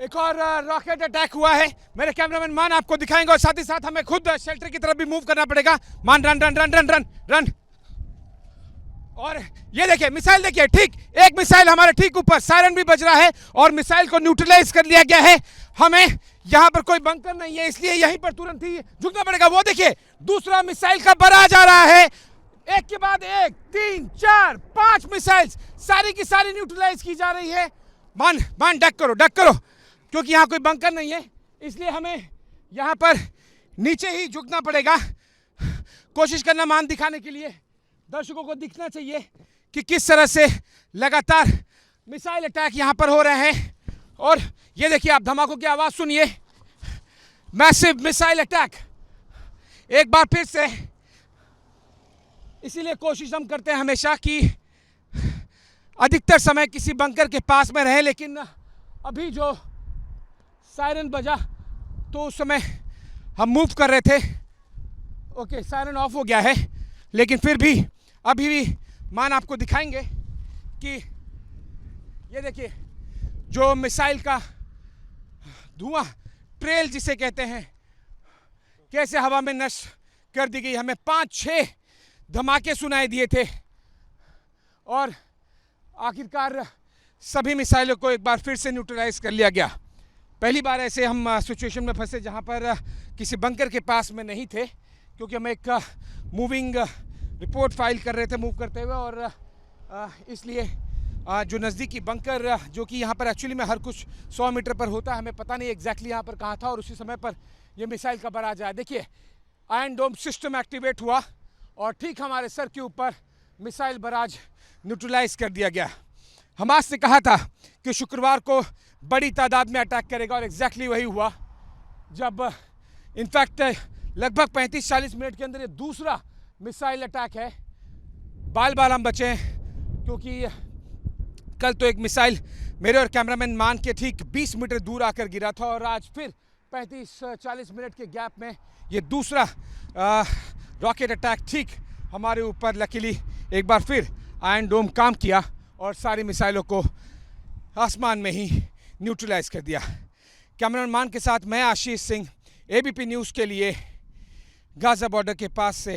एक और rocket attack हुआ है। मेरे कैमरामैन मान आपको दिखाएंगे और साथ ही साथ हमें खुद शेल्टर की तरफ भी मूव करना पड़ेगा। मान run run run run run run. और ये देखिए मिसाइल, देखिए ठीक एक मिसाइल हमारे ठीक ऊपर, सायरन भी बज रहा है और मिसाइल को न्यूट्रलाइज कर लिया गया है। हमें यहाँ पर कोई बंकर नहीं है, इसलिए यहीं पर तुरंत ही झुकना पड़ेगा। वो देखिए दूसरा मिसाइल का बराज आ रहा है, एक के बाद एक, 3 4 5 मिसाइल्स सारी की सारी न्यूट्रलाइज की जा रही है। मान डक करो क्योंकि यहाँ कोई बंकर नहीं है, इसलिए हमें यहाँ पर नीचे ही झुकना पड़ेगा। कोशिश करना मान दिखाने के लिए, दर्शकों को दिखना चाहिए कि किस तरह से लगातार मिसाइल अटैक यहाँ पर हो रहे हैं। और ये देखिए आप धमाकों की आवाज़ सुनिए, मैसिव मिसाइल अटैक एक बार फिर से। इसीलिए कोशिश हम करते हैं हमेशा कि अधिकतर समय किसी बंकर के पास में रहें, लेकिन अभी जो सायरन बजा तो उस समय हम मूव कर रहे थे। ओके, सायरन ऑफ हो गया है, लेकिन फिर भी अभी भी मान आपको दिखाएंगे कि ये देखिए जो मिसाइल का धुआं, ट्रेल जिसे कहते हैं, कैसे हवा में नष्ट कर दी गई। हमें 5-6 धमाके सुनाई दिए थे और आखिरकार सभी मिसाइलों को एक बार फिर से न्यूट्रलाइज कर लिया गया। पहली बार ऐसे हम सिचुएशन में फंसे जहां पर किसी बंकर के पास में नहीं थे, क्योंकि हम एक मूविंग रिपोर्ट फाइल कर रहे थे मूव करते हुए, और इसलिए जो नज़दीकी बंकर जो कि यहाँ पर एक्चुअली में हर कुछ 100 मीटर पर होता है, हमें पता नहीं एग्जैक्टली यहाँ पर कहाँ था, और उसी समय पर ये मिसाइल का बराज आया। देखिए आयरन डोम सिस्टम एक्टिवेट हुआ और ठीक हमारे सर के ऊपर मिसाइल बराज न्यूट्रलाइज कर दिया गया। हमास ने कहा था कि शुक्रवार को बड़ी तादाद में अटैक करेगा और एग्जैक्टली वही हुआ, जब इनफैक्ट लगभग 35-40 मिनट के अंदर ये दूसरा मिसाइल अटैक है। बाल हम बचे हैं, क्योंकि कल तो एक मिसाइल मेरे और कैमरामैन मान के ठीक 20 मीटर दूर आकर गिरा था, और आज फिर 35-40 मिनट के गैप में ये दूसरा रॉकेट अटैक ठीक हमारे ऊपर लकीली एक बार फिर आयरन डोम काम किया और सारी मिसाइलों को आसमान में ही न्यूट्रलाइज कर दिया। कैमरामैन मान के साथ मैं आशीष सिंह, एबीपी न्यूज़ के लिए गाज़ा बॉर्डर के पास से।